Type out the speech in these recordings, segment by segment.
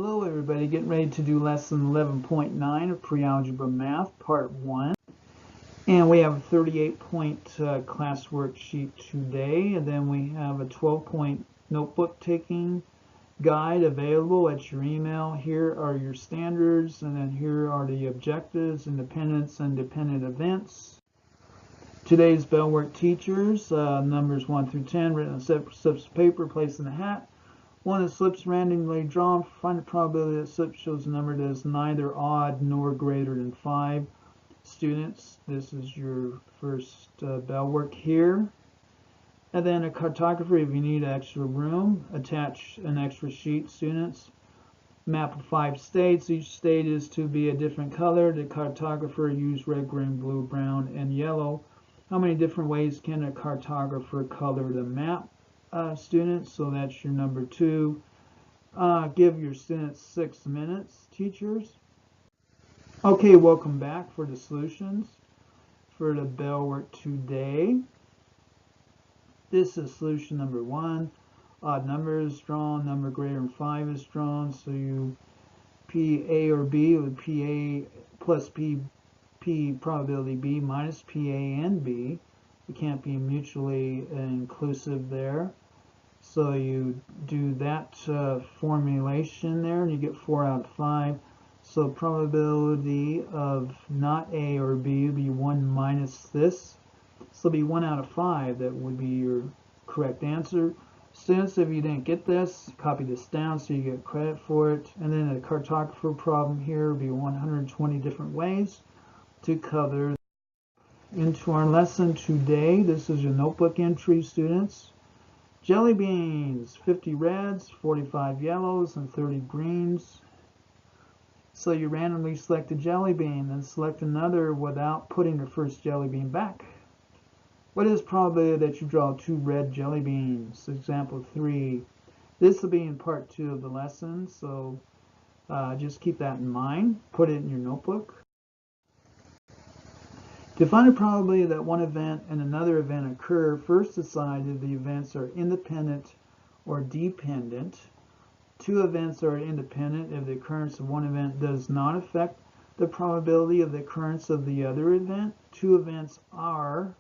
Hello everybody, getting ready to do lesson 11.9 of Pre-Algebra Math, Part 1. And we have a 38-point class worksheet today, and then we have a 12-point notebook taking guide available at your email. Here are your standards, and then here are the objectives, independence, and dependent events. Today's bell work teachers, numbers 1 through 10, written on slips of paper, placed in a hat. One that slips randomly drawn. Find the probability that slip shows a number that is neither odd nor greater than 5. Students, this is your first bell work here. And then a cartography if you need extra room. Attach an extra sheet, students. Map of 5 states. Each state is to be a different color. The cartographer used red, green, blue, brown, and yellow. How many different ways can a cartographer color the map? Students, so that's your number 2. Give your students 6 minutes, teachers. Okay, welcome back for the solutions for the bell work today. This is solution number 1. Odd number is drawn, number greater than 5 is drawn, so you PA or B with PA plus P probability B minus PA and B. It can't be mutually inclusive there. So you do that formulation there and you get 4 out of 5. So probability of not A or B would be 1 minus this. So it'll be 1 out of 5. That would be your correct answer. Students, if you didn't get this, copy this down so you get credit for it. And then a cartographer problem here would be 120 different ways to color. Into our lesson today, this is your notebook entry, students. Jelly beans, 50 reds, 45 yellows, and 30 greens. So you randomly select a jelly bean, then select another without putting the first jelly bean back. What is probability that you draw 2 red jelly beans? Example 3. This will be in part 2 of the lesson, so just keep that in mind. Put it in your notebook. To find a probability that one event and another event occur, first decide if the events are independent or dependent. 2 events are independent if the occurrence of one event does not affect the probability of the occurrence of the other event. 2 events are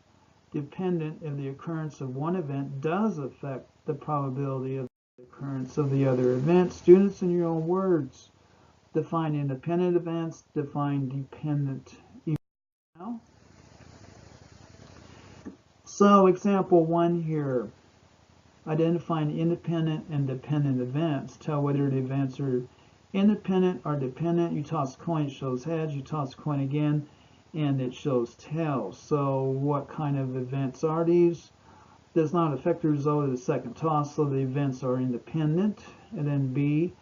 dependent if the occurrence of one event does affect the probability of the occurrence of the other event. Students, in your own words, define independent events, define dependent events. Now, so example 1 here, identifying independent and dependent events. Tell whether the events are independent or dependent. You toss a coin, it shows heads. You toss a coin again, and it shows tails. So what kind of events are these? Does not affect the result of the second toss, so the events are independent. And then B,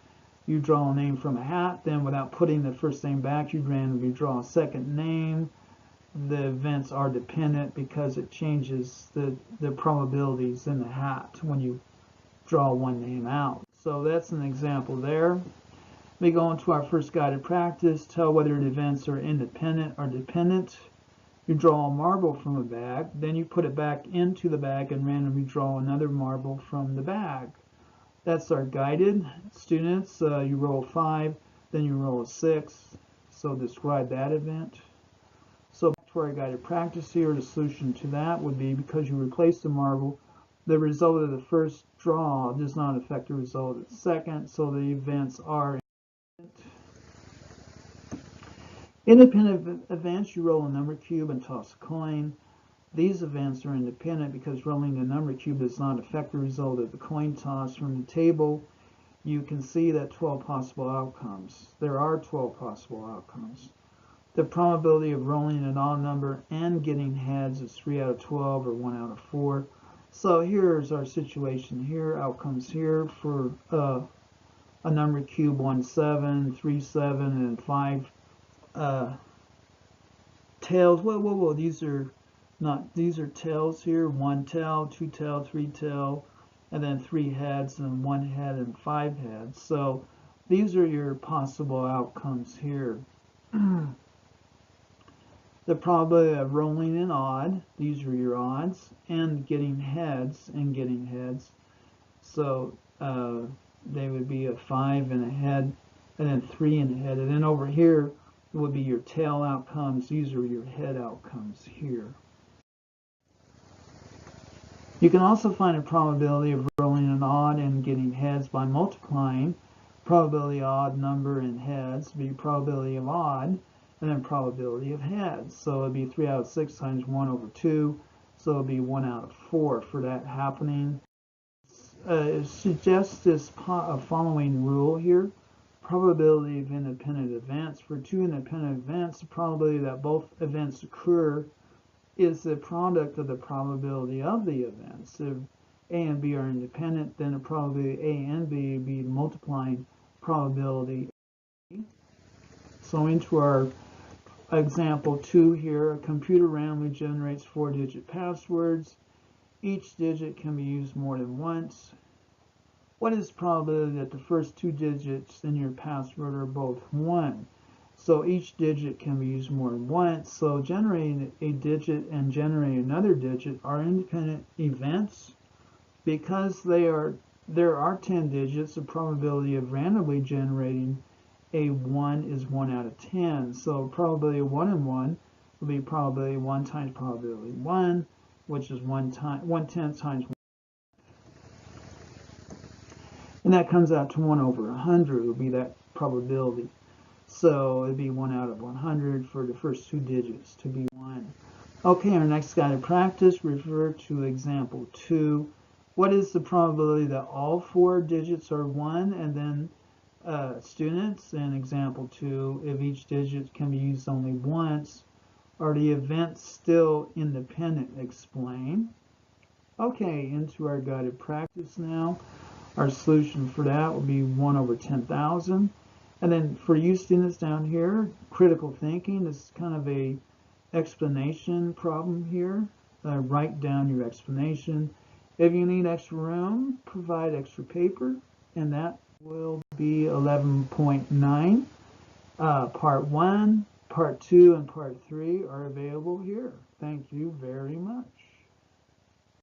you draw a name from a hat. Then without putting the first name back, you randomly draw a second name. The events are dependent because it changes the probabilities in the hat when you draw one name out. So that's an example there. We go into our first guided practice. Tell whether the events are independent or dependent. You draw a marble from a bag, then you put it back into the bag and randomly draw another marble from the bag. That's our guided. Students, you roll 5, then you roll a 6. So describe that event. So for our guided practice here, the solution to that would be because you replace the marble, the result of the first draw does not affect the result of the second, so the events are independent events. You roll a number cube and toss a coin. These events are independent because rolling the number cube does not affect the result of the coin toss. From the table, you can see that 12 possible outcomes. There are 12 possible outcomes. The probability of rolling an odd number and getting heads is 3 out of 12 or 1 out of 4. So here's our situation here. Outcomes here for a number cube 1, 7, 3, 7, and 5 tails. Whoa, these are tails here. 1 tail, 2 tail, 3 tail, and then 3 heads and 1 head and 5 heads. So these are your possible outcomes here. The probability of rolling an odd, these are your odds, and getting heads So they would be a 5 and a head and then 3 in the head. And then over here would be your tail outcomes. These are your head outcomes here. You can also find a probability of rolling an odd and getting heads by multiplying probability of odd number in heads, be probability of odd, and then probability of heads. So it'd be 3 out of 6 times 1 over 2. So it'd be 1 out of 4 for that happening. It suggests this following rule here. Probability of independent events. For two independent events, the probability that both events occur is the product of the probability of the events. If A and B are independent, then the probability of A and B would be multiplying probability. So into our example 2 here, a computer randomly generates 4-digit passwords. Each digit can be used more than once. What is the probability that the first 2 digits in your password are both 1? So each digit can be used more than once. So generating a digit and generating another digit are independent events. Because there are 10 digits, the probability of randomly generating a 1 is 1 out of 10. So probability of 1 and 1 will be probability 1 times probability 1, which is 1/10 times 1. And that comes out to 1 over 100 would be that probability. So it'd be 1 out of 100 for the first 2 digits to be 1. Okay, our next guided practice, refer to example 2. What is the probability that all 4 digits are 1? And then students, in example 2, if each digit can be used only once, are the events still independent? Explain. Okay, into our guided practice now. Our solution for that will be 1 over 10,000. And then for you students down here, critical thinking, this is kind of a explanation problem here. Write down your explanation. If you need extra room, provide extra paper, and that will be 11.9. Part 1, Part 2, and Part 3 are available here. Thank you very much.